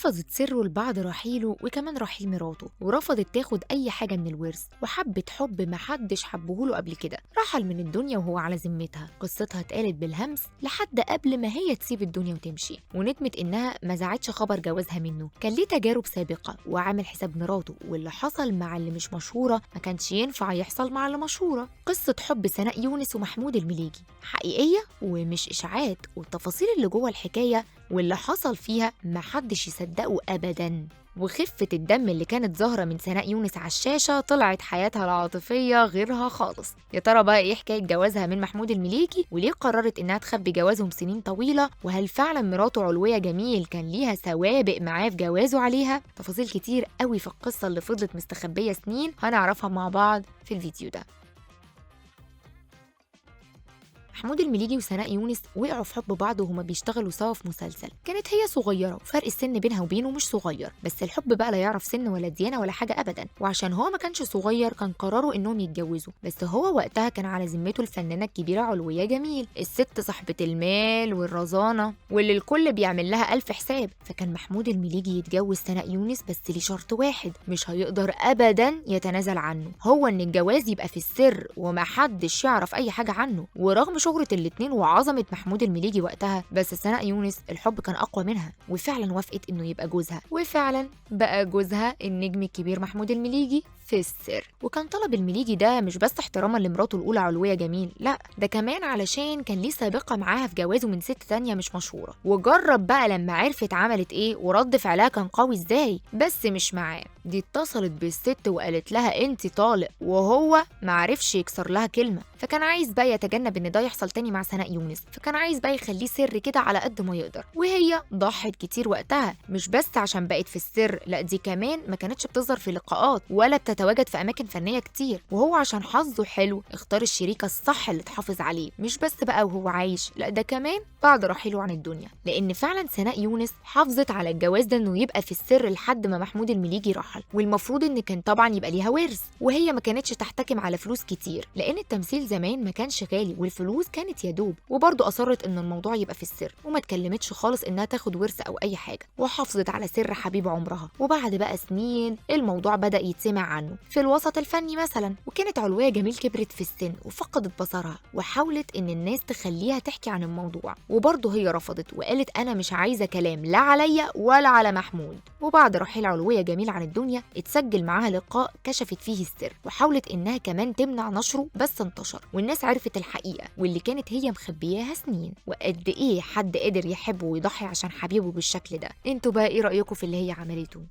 حفظت سره لبعض رحيله وكمان رحيل مراته، ورفضت تاخد أي حاجة من الورث، وحبت حب محدش حبهوله قبل كده. رحل من الدنيا وهو على ذمتها. قصتها اتقالت بالهمس لحد قبل ما هي تسيب الدنيا وتمشي، وندمت إنها ما زعتش خبر جوازها منه. كان ليه تجارب سابقة وعامل حساب مراته، واللي حصل مع اللي مش مشهورة ما كانش ينفع يحصل مع اللي مشهورة. قصة حب سناء يونس ومحمود المليجي حقيقية ومش إشاعات، والتفاصيل اللي جوه الحكاية واللي حصل فيها محدش يصدقه أبداً. وخفة الدم اللي كانت ظاهرة من سناء يونس على الشاشة طلعت حياتها العاطفية غيرها خالص. يا ترى بقى ايه حكاية جوازها من محمود المليجي، وليه قررت انها تخبي جوازهم سنين طويلة، وهل فعلا مراته علوية جميل كان ليها سوابق معاه في جوازه عليها؟ تفاصيل كتير قوي في القصة اللي فضلت مستخبية سنين هنعرفها مع بعض في الفيديو ده. محمود المليجي وسناء يونس وقعوا في حب بعض وهما بيشتغلوا سوا في مسلسل. كانت هي صغيره وفرق السن بينها وبينه مش صغير، بس الحب بقى لا يعرف سن ولا ديانه ولا حاجه ابدا. وعشان هو ما كانش صغير كان قرروا انهم يتجوزوا، بس هو وقتها كان على ذمته الفنانه الكبيره علويه جميل، الست صاحبه المال والرزانه واللي الكل بيعمل لها الف حساب. فكان محمود المليجي يتجوز سناء يونس، بس ليه شرط واحد مش هيقدر ابدا يتنازل عنه، هو ان الجواز يبقى في السر ومحدش يعرف اي حاجه عنه. ورغم شهرة الاتنين وعظمة محمود المليجي وقتها، بس سناء يونس الحب كان أقوى منها، وفعلا وافقت إنه يبقى جوزها، وفعلا بقى جوزها النجم الكبير محمود المليجي في السر. وكان طلب المليجي ده مش بس احتراما لمراته الأولى علوية جميل، لا ده كمان علشان كان ليه سابقة معاها في جوازه من ست تانية مش مشهورة. وجرب بقى لما عرفت عملت ايه ورد فعلها كان قوي ازاي. بس مش معاه، دي اتصلت بالست وقالت لها انت طالق، وهو معرفش يكسر لها كلمة. فكان عايز بقى يتجنب ان ده يحصل تاني مع سناء يونس، فكان عايز بقى يخليه سر كده على قد ما يقدر. وهي ضحت كتير وقتها، مش بس عشان بقت في السر، لا دي كمان ما كانتش بتظهر في لقاءات ولا بتتواجد في اماكن فنيه كتير. وهو عشان حظه حلو اختار الشريكه الصح اللي تحافظ عليه، مش بس بقى وهو عايش، لا ده كمان بعد رحيله عن الدنيا. لان فعلا سناء يونس حافظت على الجواز ده انه يبقى في السر لحد ما محمود المليجي رحل. والمفروض ان كان طبعا يبقى ليها ورث، وهي ما كانتش تحتكم على فلوس كتير، لان التمثيل زمان ما كانش غالي والفلوس كانت يدوب. وبرضه اصرت ان الموضوع يبقى في السر، وما اتكلمتش خالص انها تاخد ورث او اي حاجه، وحافظت على سر حبيب عمرها. وبعد بقى سنين الموضوع بدا يتسمع عنه في الوسط الفني مثلا. وكانت علوية جميل كبرت في السن وفقدت بصرها، وحاولت ان الناس تخليها تحكي عن الموضوع، وبرضه هي رفضت وقالت انا مش عايزه كلام لا عليا ولا على محمود. وبعد رحيل علوية جميل عن الدنيا اتسجل معاها لقاء كشفت فيه السر، وحاولت انها كمان تمنع نشره، بس انتشر والناس عرفت الحقيقه واللي كانت هي مخبياها سنين، وقد ايه حد قادر يحبه ويضحي عشان حبيبه بالشكل ده. انتوا بقى ايه رايكم في اللي هي عملته؟